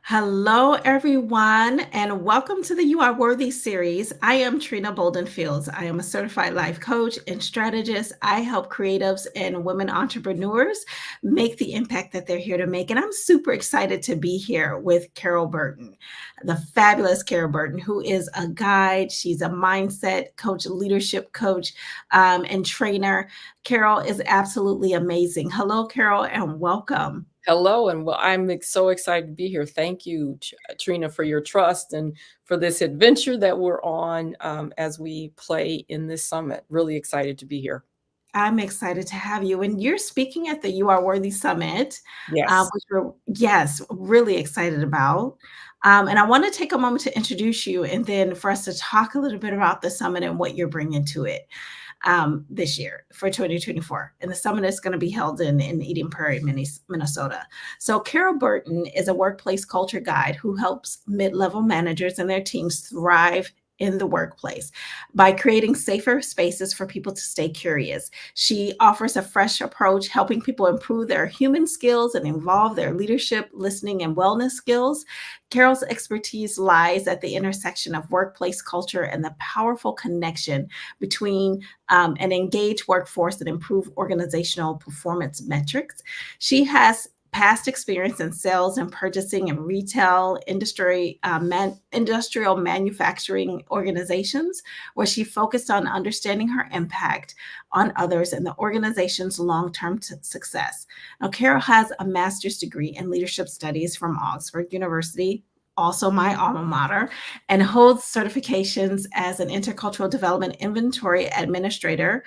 Hello, everyone, and welcome to the You Are Worthy series. I am Trena Bolden Fields. I am a certified life coach and strategist. I help creatives and women entrepreneurs make the impact that they're here to make. And I'm super excited to be here with Carole Burton, the fabulous Carole Burton, who is a guide. She's a mindset coach, leadership coach, and trainer. Carole is absolutely amazing. Hello, Carole, and welcome. Hello, and I'm so excited to be here. Thank you, Trina, for your trust and for this adventure that we're on as we play in this summit. Really excited to be here. I'm excited to have you. And you're speaking at the You Are Worthy Summit, Yes. which we're, yes, really excited about. And I want to take a moment to introduce you and then for us to talk a little bit about the summit and what you're bringing to it this year for 2024. And the summit is going to be held in Eden Prairie, Minnesota. So Carole Burton is a workplace culture guide who helps mid-level managers and their teams thrive in the workplace by creating safer spaces for people to stay curious. She offers a fresh approach, helping people improve their human skills and evolve their leadership, listening, and wellness skills. Carole's expertise lies at the intersection of workplace culture and the powerful connection between an engaged workforce and improved organizational performance metrics. She has past experience in sales and purchasing and retail industry, industrial manufacturing organizations, where she focused on understanding her impact on others and the organization's long-term success. Now, Carole has a master's degree in leadership studies from Oxford University, also my alma mater, and holds certifications as an intercultural development inventory administrator,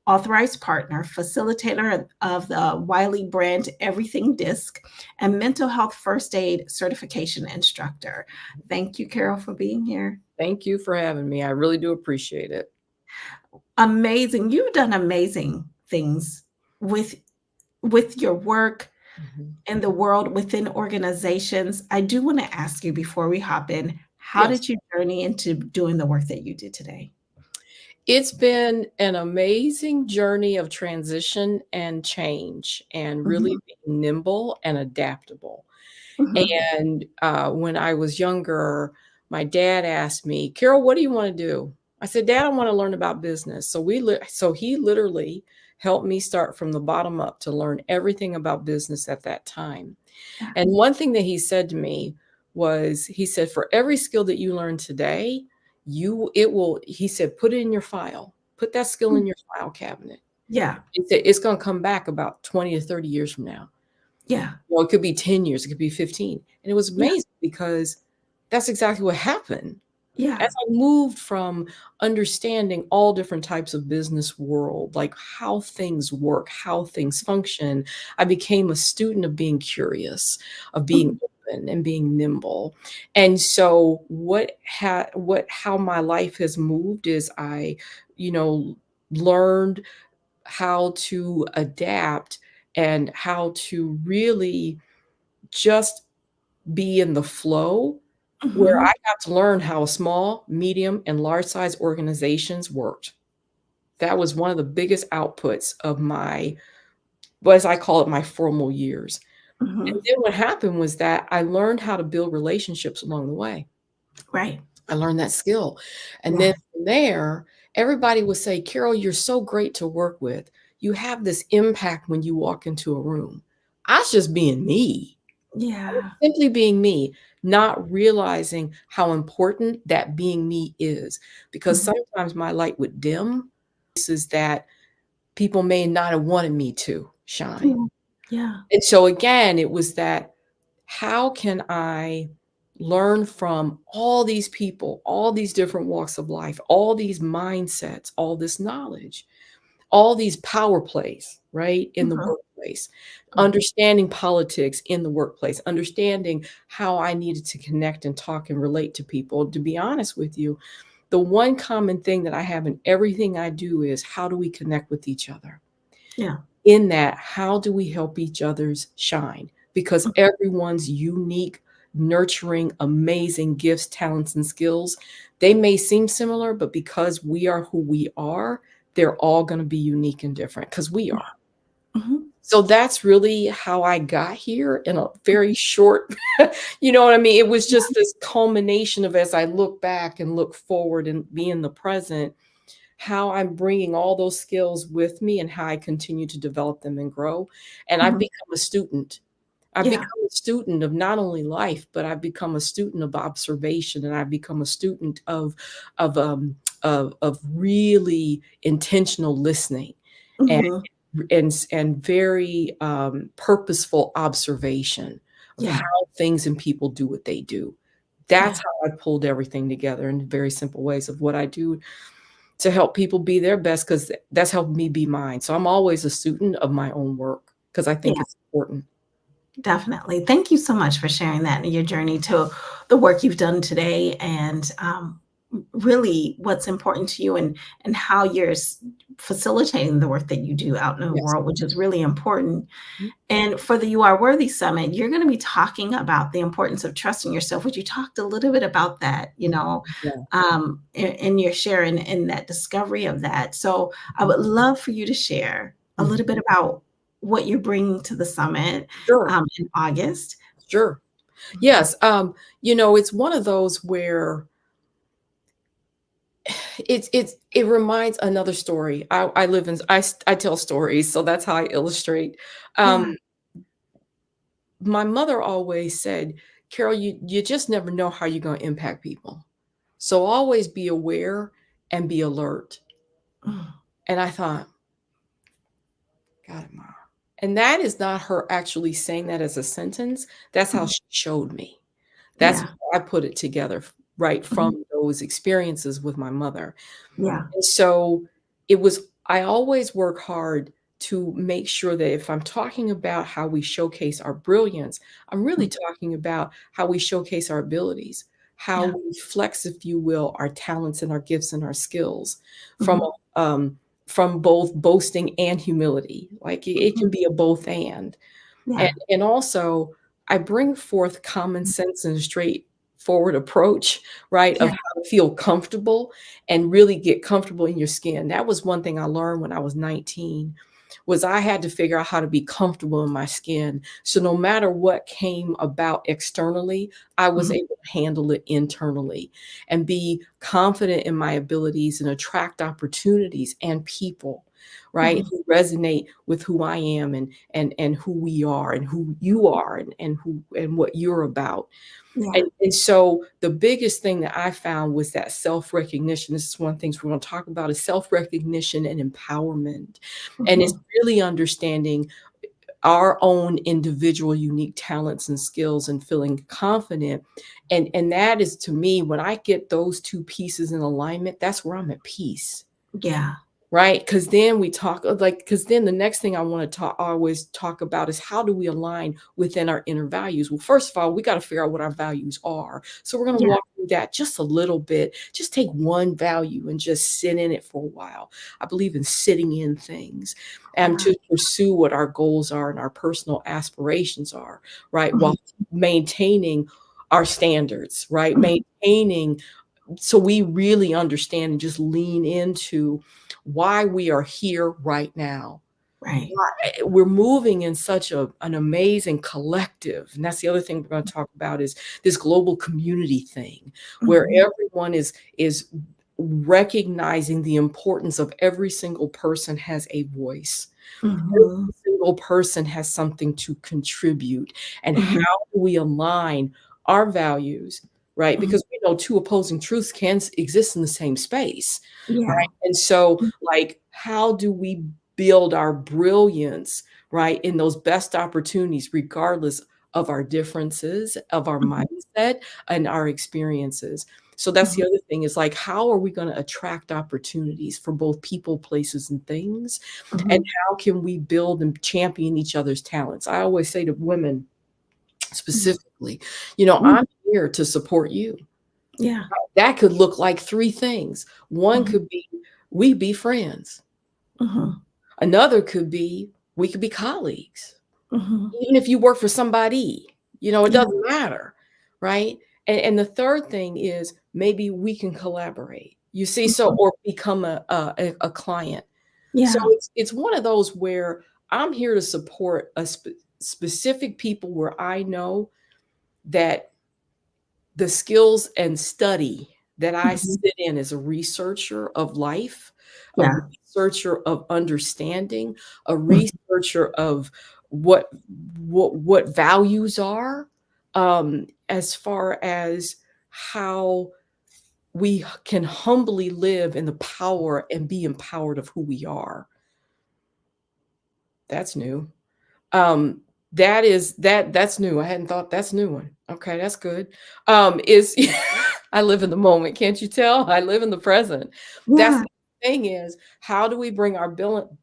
authorized partner, facilitator of the Wiley brand Everything Disc, and mental health first aid certification instructor. Thank you, Carole, for being here. Thank you for having me. I really do appreciate it. Amazing. You've done amazing things with your work in the world within organizations. I do want to ask you before we hop in, how Yes. did you journey into doing the work that you did today? It's been an amazing journey of transition and change and really Mhm, being nimble and adaptable. mhm, And when I was younger, my dad asked me, Carol, what do you want to do? I said, Dad, I want to learn about business. So he literally helped me start from the bottom up to learn everything about business at that time. yeah, And one thing that he said to me was, he said, for every skill that you learn today, he said, put it in your file, put that skill mm, in your file cabinet. yeah, He said, it's going to come back about 20 to 30 years from now. yeah, Well, it could be 10 years, it could be 15. And it was yeah, amazing because that's exactly what happened. yeah. As I moved from understanding all different types of business world, like how things work, how things function, I became a student of being curious, of being Mhm, open and being nimble. And so how my life has moved is you know, learned how to adapt and how to really just be in the flow, where mhm. I got to learn how small, medium, and large size organizations worked. That was one of the biggest outputs of my, well, as I call it, my formal years. And Mhm. then what happened was that I learned how to build relationships along the way. Right. I learned that skill. And then Yes. from there, everybody would say, Carol, you're so great to work with. You have this impact when you walk into a room. I was just being me. I was Yeah. simply being me, not realizing how important that being me is. Because Mhm. sometimes my light would dim places that people may not have wanted me to shine. Yeah. Yeah. And so again, it was that, how can I learn from all these people, all these different walks of life, all these mindsets, all this knowledge, all these power plays, right, in the Mhm. workplace, Mhm. understanding politics in the workplace, understanding how I needed to connect and talk and relate to people. To be honest with you, the one common thing that I have in everything I do is, how do we connect with each other? Yeah. In that, how do we help each other's shine? Because Mhm. everyone's unique, nurturing, amazing gifts, talents, and skills, they may seem similar, but because we are who we are, they're all going to be unique and different because we Yeah. are. Mhm. So that's really how I got here in a very short, you know what I mean? It was just this culmination of, as I look back and look forward and be in the present, how I'm bringing all those skills with me and how I continue to develop them and grow. And I've Mhm. become a student. I've Yeah. become a student of not only life, but I've become a student of observation, and I've become a student of of really intentional listening and Mhm. and very purposeful observation of how Yeah. things and people do what they do. Yeah. That's how I pulled everything together in very simple ways of what I do to help people be their best, because that's helped me be mine. So I'm always a student of my own work because I think Yeah. it's important. Definitely. Thank you so much for sharing that and your journey to the work you've done today and really what's important to you and how you're facilitating the work that you do out in the Yes. world, which is really important. Mhm. And for the You Are Worthy Summit, you're going to be talking about the importance of trusting yourself, which you talked a little bit about that, Yeah. in your share in that discovery of that. So I Mhm. would love for you to share a Mhm. little bit about what you're bringing to the summit Sure. in August. Sure. Yes. It's one of those where it reminds another story. I live in I tell stories, so that's how I illustrate. Um, Yeah. my mother always said, "Carol, you just never know how you're going to impact people. So always be aware and be alert." Mm. And I thought, "God, Mom." And that is not her actually saying that as a sentence. That's how Mhm. she showed me. That's Yeah. how I put it together, right Mhm. from those experiences with my mother. Yeah. And so it was I always work hard to make sure that if I'm talking about how we showcase our brilliance, I'm really Mm. talking about how we showcase our abilities, how Yeah. we flex, if you will, our talents and our gifts and our skills from Mhm. um, from both boasting and humility. Like it Mhm. can be a both and Yeah. also, I bring forth common sense and a straightforward approach, right, of Yeah. how to feel comfortable and really get comfortable in your skin. That was one thing I learned when I was 19, was I had to figure out how to be comfortable in my skin. So no matter what came about externally, I was Mhm. able to handle it internally and be confident in my abilities and attract opportunities and people, right, Mhm. who resonate with who I am and who we are and who you are and who and what you're about. Yeah. And so the biggest thing that I found was that self-recognition. This is one of the things we're going to talk about is self-recognition and empowerment. And it's Mhm. really understanding our own individual unique talents and skills and feeling confident. And that is, to me, when I get those two pieces in alignment, that's where I'm at peace. Yeah. Right, because then we talk like because then the next thing I wanna talk always talk about is how do we align within our inner values? Well, first of all, we gotta figure out what our values are. So we're gonna Yeah. walk through that just a little bit. Just take one value and just sit in it for a while. I believe in sitting in things, and Yeah. to pursue what our goals are and our personal aspirations are, right? While Mhm. maintaining our standards, right? Mhm. Maintaining so we really understand and just lean into why we are here right now. Right. Why we're moving in such an amazing collective, and that's the other thing we're gonna talk about is this global community thing, where Mhm. everyone is recognizing the importance of every single person has a voice. Every Mhm. single person has something to contribute, and how Mhm. do we align our values, right? Mhm. Because we know 2 opposing truths can exist in the same space, Yeah. right? And so, like, how do we build our brilliance, right, in those best opportunities regardless of our differences, of our Mhm. mindset, and our experiences? So that's the Mhm. other thing is, like, how are we gonna attract opportunities for both people, places, and things? And Mhm. how can we build and champion each other's talents? I always say to women Mhm. specifically, Mhm. I'm here to support you. Yeah. That could look like 3 things. One Mhm. could be, we be friends. Mhm. Another could be, we could be colleagues. Mhm. Even if you work for somebody, it Yeah. doesn't matter, right? And the third thing is maybe we can collaborate. You see, so Mhm. or become a client. So Yeah. it's one of those where I'm here to support specific people where I know that the skills and study that I Mhm. sit in as a researcher of life, a Yeah. researcher of understanding, a Mhm. researcher of what what values are, as far as how we can humbly live in the power and be empowered of who we are. That's new. Um, that's new. I hadn't thought that's new one. Okay, that's good. Is I live in the moment, can't you tell? I live in the present. That's Yeah. the thing is, how do we bring our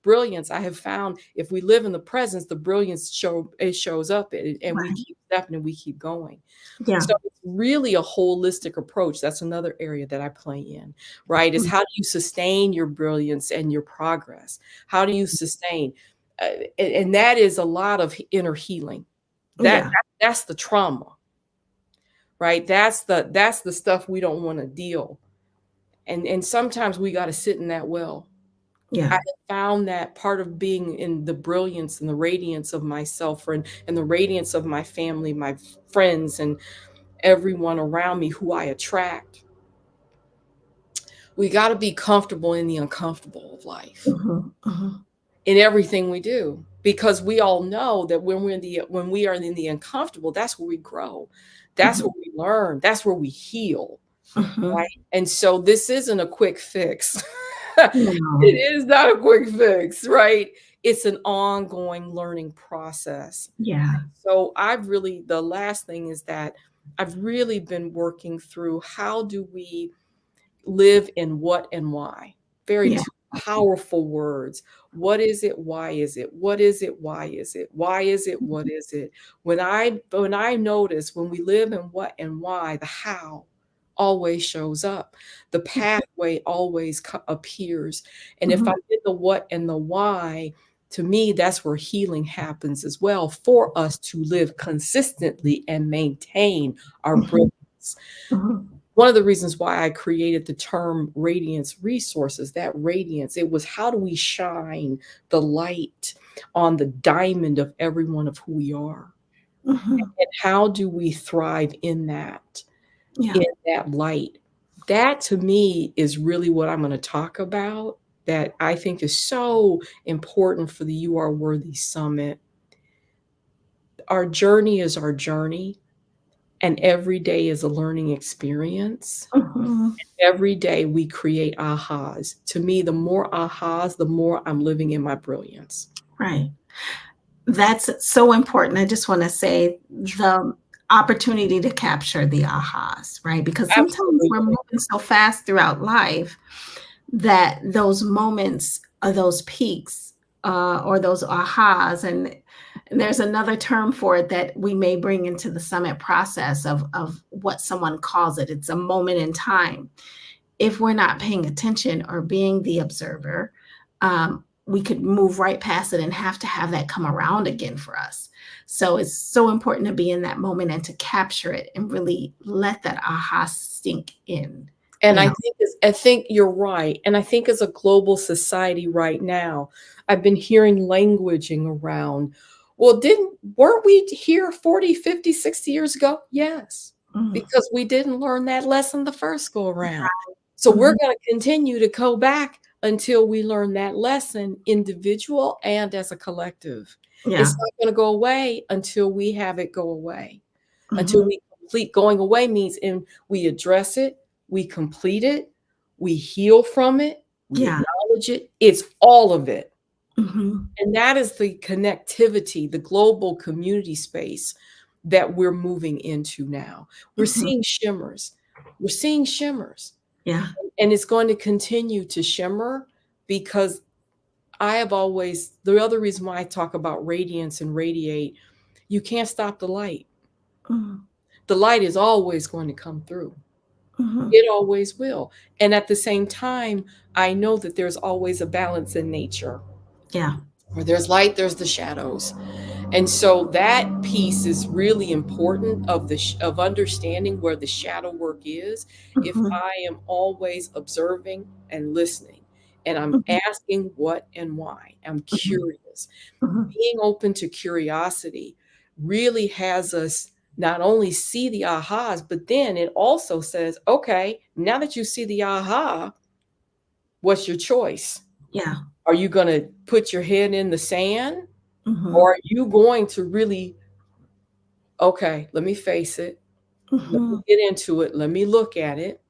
brilliance? I have found if we live in the presence, the brilliance shows up and we Right. keep stepping and we keep going. Yeah. So it's really a holistic approach. That's another area that I play in, right? Is Mm. how do you sustain your brilliance and your progress? How do you sustain? And that is a lot of inner healing. Yeah. That's the trauma, right? That's the stuff we don't want to deal. And sometimes we got to sit in that well. I Yeah. have found that part of being in the brilliance and the radiance of myself and the radiance of my family, my friends, and everyone around me who I attract. We got to be comfortable in the uncomfortable of life Mhm. Mhm. in everything we do because we all know that when we are in the uncomfortable, that's where we grow. That's Mhm. where we learn. That's where we heal, right? Mhm. And so this isn't a quick fix. No. It is not a quick fix, right? It's an ongoing learning process. Yeah. So the last thing is that I've really been working through how do we live in what and why. Very Yeah. two powerful words. What is it? Why is it? What is it? Why is it? Why is it? What is it? When I notice when we live in what and why, the how always shows up. The pathway always appears. And if I'm Mhm. in the what and the why, to me, that's where healing happens as well for us to live consistently and maintain our Mhm. brilliance. Mhm. One of the reasons why I created the term radiance resources, that radiance, it was how do we shine the light on the diamond of every one of who we are? Mhm. And how do we thrive Yeah. in that light? That to me is really what I'm going to talk about that I think is so important for the You Are Worthy Summit. Our journey is our journey, and every day is a learning experience. Mhm. Every day we create ahas. To me, the more ahas, the more I'm living in my brilliance. Right. That's so important. I just wanna say the opportunity to capture the ahas, right? Because sometimes we're Absolutely. moving so fast throughout life that those moments or those peaks, or those ahas, and there's another term for it that we may bring into the summit process of what someone calls it. It's a moment in time. If we're not paying attention or being the observer, we could move right past it and have to have that come around again for us. So it's so important to be in that moment and to capture it and really let that aha sink in, And you know? I think you're right. And I think as a global society right now, I've been hearing languaging around, well, didn't weren't we here 40, 50, 60 years ago? Yes. Mm, Because we didn't learn that lesson the first go around. So we're mhm, going to continue to go back until we learn that lesson individual and as a collective. It's yeah, not going to go away until we have it go away. Until mhm, we complete going away means and we address it, we complete it, we heal from it, we yeah, acknowledge it. It's all of it. mhm, And that is the connectivity, the global community space that we're moving into now. We're mhm, seeing shimmers. We're seeing shimmers. yeah, And it's going to continue to shimmer because the other reason why I talk about radiance and radiate, you can't stop the light. mhm, The light is always going to come through. mhm, It always will. And at the same time, I know that there's always a balance in nature. yeah, Where there's light, there's the shadows. And so that piece is really important of understanding where the shadow work is. If mhm, I am always observing and listening, and I'm Mhm, asking what and why. I'm mhm, curious. mhm. Being open to curiosity really has us not only see the ahas, but then it also says, okay, now that you see the aha, what's your choice? Yeah. Are you going to put your head in the sand, or Mhm, are you going to really, okay, let me face it. Let me mhm. get into it. Let me look at it.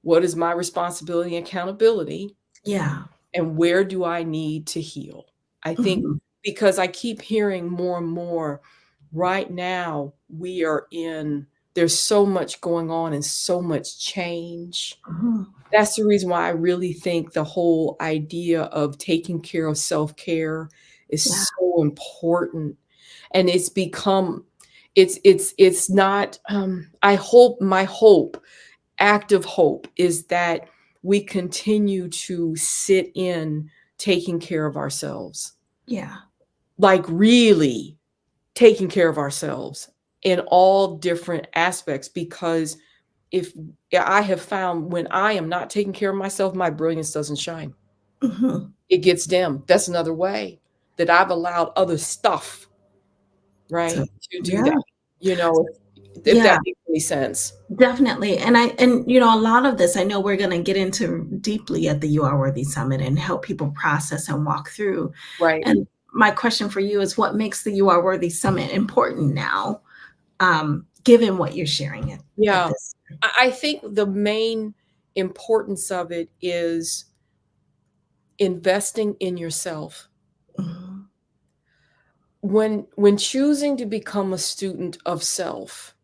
What is my responsibility and accountability? Yeah. And where do I need to heal? I think Mhm, because I keep hearing more and more right now, there's so much going on and so much change. mhm. That's the reason why I really think the whole idea of taking care of self-care Yeah. is so important. And it's not, my hope, active hope, is that we continue to sit in taking care of ourselves, Yeah. like really taking care of ourselves in all different aspects. Because if I have found when I am not taking care of myself, my brilliance doesn't shine. Mhm. It gets dim. That's another way that I've allowed other stuff, So right, to do yeah. that. You know, if Yeah. that makes any sense. Definitely. And you know, a lot of this I know we're gonna get into deeply at the You Are Worthy Summit and help people process and walk through. Right. And my question for you is what makes the You Are Worthy Summit important now, given what you're sharing at Yeah. this. I think the main importance of it is investing in yourself. Mhm, When choosing to become a student of self,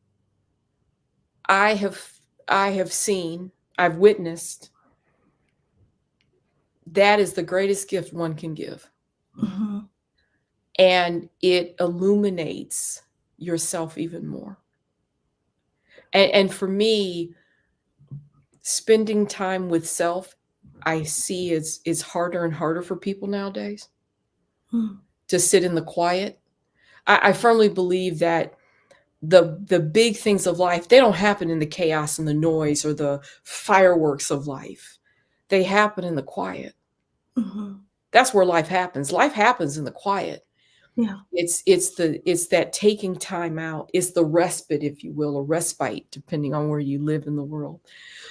I have I have seen, I've witnessed, that is the greatest gift one can give. mhm, And it illuminates yourself even more. And for me, spending time with self, I see is harder and harder for people nowadays mm, to sit in the quiet. I firmly believe that the big things of life, they don't happen in the chaos and the noise or the fireworks of life. They happen in the quiet. mhm. That's where life happens. Life happens in the quiet. Yeah, It's that taking time out. It's the respite, if you will, or respite, depending on where you live in the world.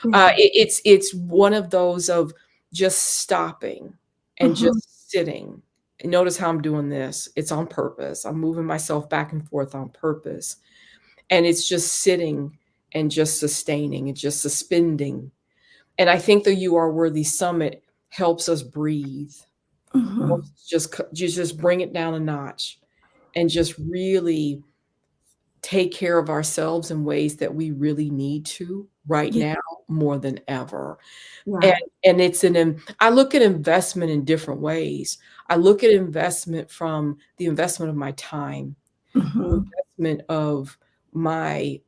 yeah. It's one of those of just stopping and Mhm, just sitting. And notice how I'm doing this. It's on purpose. I'm moving myself back and forth on purpose. And it's just sitting and just sustaining and just suspending. And I think the You Are Worthy Summit helps us breathe. mhm. Helps us just bring it down a notch and just really take care of ourselves in ways that we really need to right Yeah, now more than ever. And yeah. and it's I look at investment in different ways. I look at investment from the investment of my time, the Mhm. investment of my,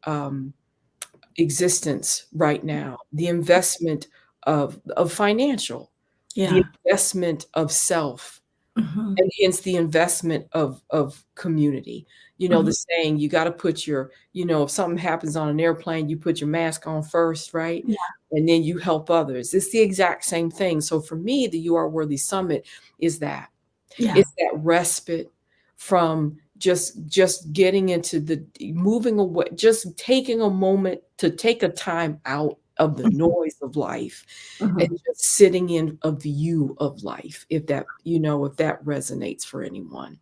existence right now, the investment of financial, the Yeah. investment of self, Mhm, and hence the investment of community. You know, the mhm. saying, you gotta put if something happens on an airplane, you put your mask on first, right? Yeah, And then you help others. It's the exact same thing. So for me, the You Are Worthy Summit is that. yeah. It's that respite from just getting into the moving away, just taking a moment to take a time out of the Mhm, noise of life and mhm. just sitting in a view of life, if that resonates for anyone.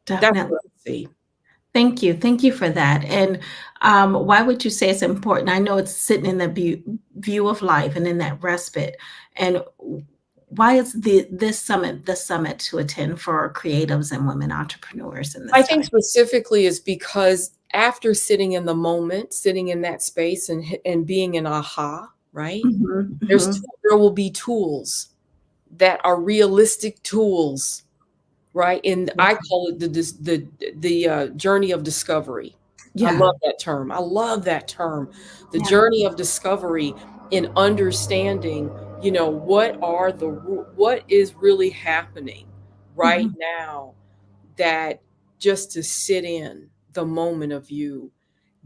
That's Definitely. what I see. Thank you. Thank you for that. And, why would you say it's important? I know it's sitting in the view of life and in that respite. And why is the summit to attend for creatives and women entrepreneurs in I this think time? specifically is because after sitting in the moment, sitting in that space and being an aha, right? Mhm, mhm. There will be tools that are realistic tools, right? And Yeah, I call it the journey of discovery. I yeah, love that term. I love that term. The yeah. journey of discovery in understanding, what is really happening right Mhm, now, that just to sit in the moment of you,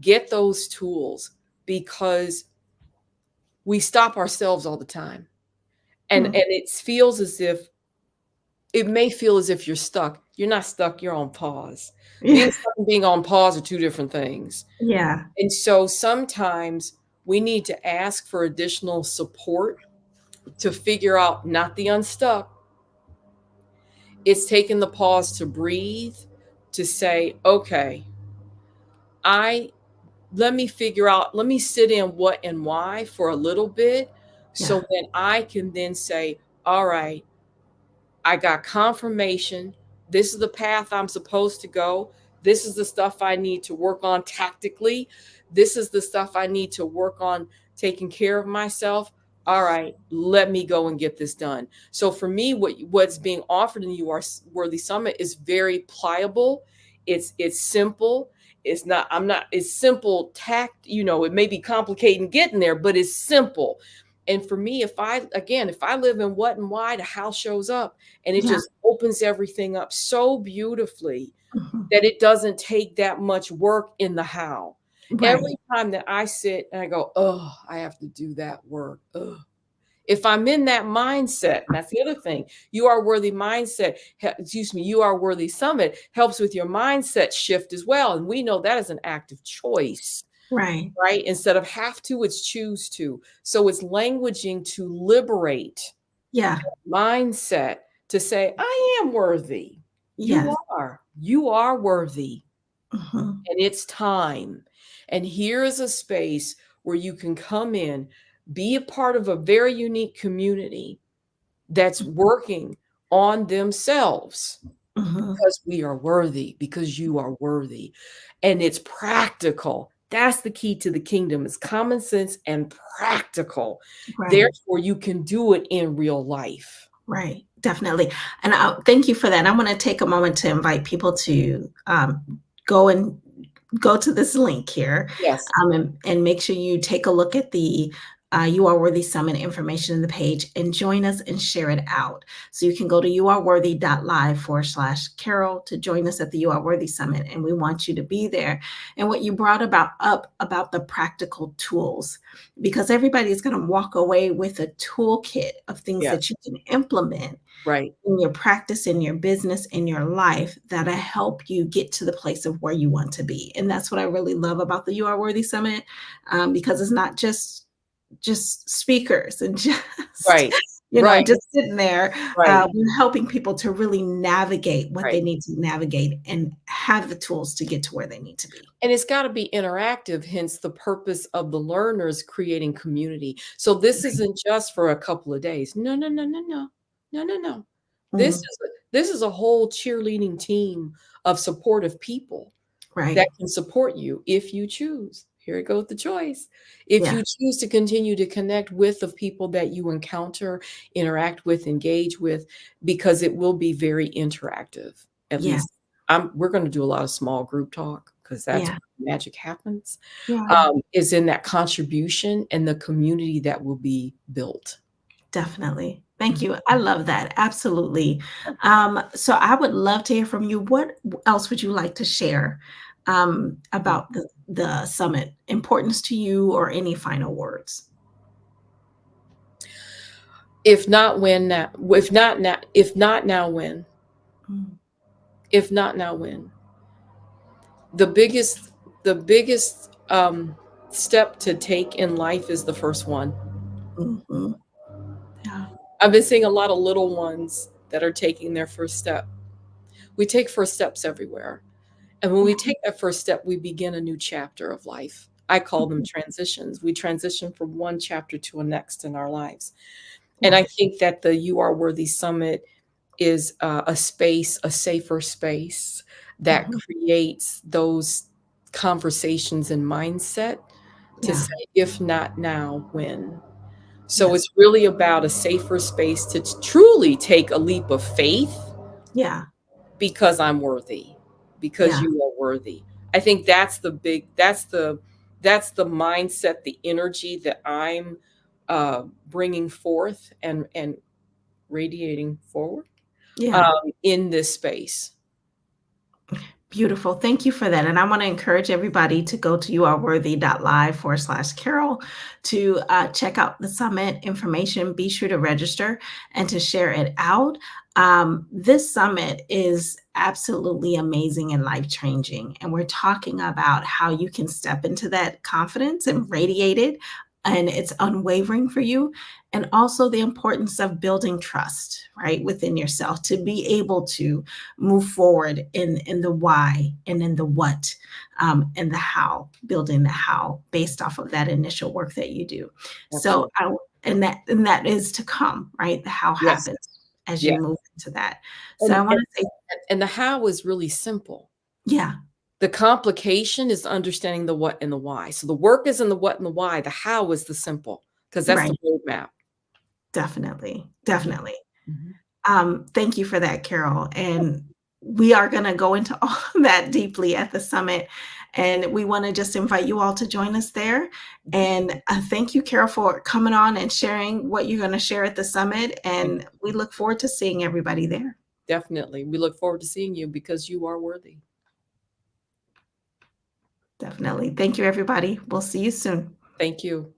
get those tools, because we stop ourselves all the time. And it may feel as if you're stuck. You're not stuck, you're on pause. Being Yeah. stuck and being on pause are two different things. Yeah. And so sometimes we need to ask for additional support to figure out not the unstuck. It's taking the pause to breathe, to say, okay, I let me figure out, let me sit in what and why for a little bit. So Yeah. then I can then say, all right, I got confirmation. This is the path I'm supposed to go. This is the stuff I need to work on tactically. This is the stuff I need to work on taking care of myself. All right, let me go and get this done. So for me, what's being offered in the You Are Worthy Summit is very pliable. It's simple. It's simple tact, it may be complicated in getting there, but it's simple. And for me, if I live in what and why, the how shows up, and it Yeah. just opens everything up so beautifully Mhm. that it doesn't take that much work in the how. Right. Every time that I sit and I go, oh, I have to do that work. Ugh. If I'm in that mindset, and that's the other thing, You Are Worthy mindset, You Are Worthy Summit helps with your mindset shift as well. And we know that is an active choice, Right. right? Instead of have to, it's choose to. So it's languaging to liberate Yeah. mindset to say, I am worthy. Yes. You are worthy, Mhm. and it's time. And here is a space where you can come in, be a part of a very unique community that's working on themselves Mhm. because we are worthy, because you are worthy. And it's practical. That's the key to the kingdom. It's common sense and practical. Right. Therefore, you can do it in real life. Right. Definitely. And thank you for that. And I want to take a moment to invite people to go and go to this link here, Yes. and make sure you take a look at the You Are Worthy Summit information in the page and join us and share it out. So you can go to youareworthy.live/Carole to join us at the You Are Worthy Summit. And we want you to be there. And what you brought about the practical tools, because everybody is going to walk away with a toolkit of things Yeah. that you can implement Right. in your practice, in your business, in your life that'll help you get to the place of where you want to be. And that's what I really love about the You Are Worthy Summit, because it's not just speakers and just Right. Right. just sitting there. Right. We're helping people to really navigate what they Right. need to navigate and have the tools to get to where they need to be. And it's got to be interactive, hence the purpose of the learners creating community. So this Right. isn't just for a couple of days. No, no, no, no, no. No, no, no. Mhm. This is a whole cheerleading team of supportive people that Right. can support you if you choose. Here it goes, the choice. If Yeah. you choose to continue to connect with the people that you encounter, interact with, engage with, because it will be very interactive. At Yeah. least we're going to do a lot of small group talk because that's Yeah. where magic happens. Yeah. Is in that contribution and the community that will be built. Definitely. Thank you. I love that. Absolutely. So I would love to hear from you. What else would you like to share about the summit? Importance to you or any final words? If not when now, if not now when, Mm, if not now when. The biggest step to take in life is the first one. mhm. Yeah. I've been seeing a lot of little ones that are taking their first step. We take first steps everywhere. And when Yeah. we take that first step, we begin a new chapter of life. I call them Mhm. transitions. We transition from one chapter to a next in our lives. And Yeah. I think that the You Are Worthy Summit is a space, a safer space that Mhm. creates those conversations and mindset to Yeah. say, if not now, when? So Yes. it's really about a safer space to truly take a leap of faith Yeah. because I'm worthy, because Yeah. you are worthy. I think that's the mindset, the energy that I'm bringing forth and radiating forward Yeah. in this space. Beautiful. Thank you for that. And I want to encourage everybody to go to youareworthy.live/Carol to check out the summit information. Be sure to register and to share it out. This summit is absolutely amazing and life changing. And we're talking about how you can step into that confidence and radiate it. And it's unwavering for you. And also the importance of building trust, right, within yourself to be able to move forward in the why and in the what, and the how, building the how based off of that initial work that you do. So Absolutely. and that is to come, right? The how Yes. happens as you Yeah. move into that. So And I and want to say, and the how is really simple. yeah, The complication is understanding the what and the why. So the work is in the what and the why, the how is the simple, because that's right, the roadmap. definitely, Mhm, definitely. mhm. Thank you for that, Carol. And we are going to go into all that deeply at the summit. And we want to just invite you all to join us there. And thank you, Carol, for coming on and sharing what you're going to share at the summit. Thank And we you. look forward to seeing everybody there. Definitely. We look forward to seeing you because you are worthy. Definitely. Thank you, everybody. We'll see you soon. Thank you.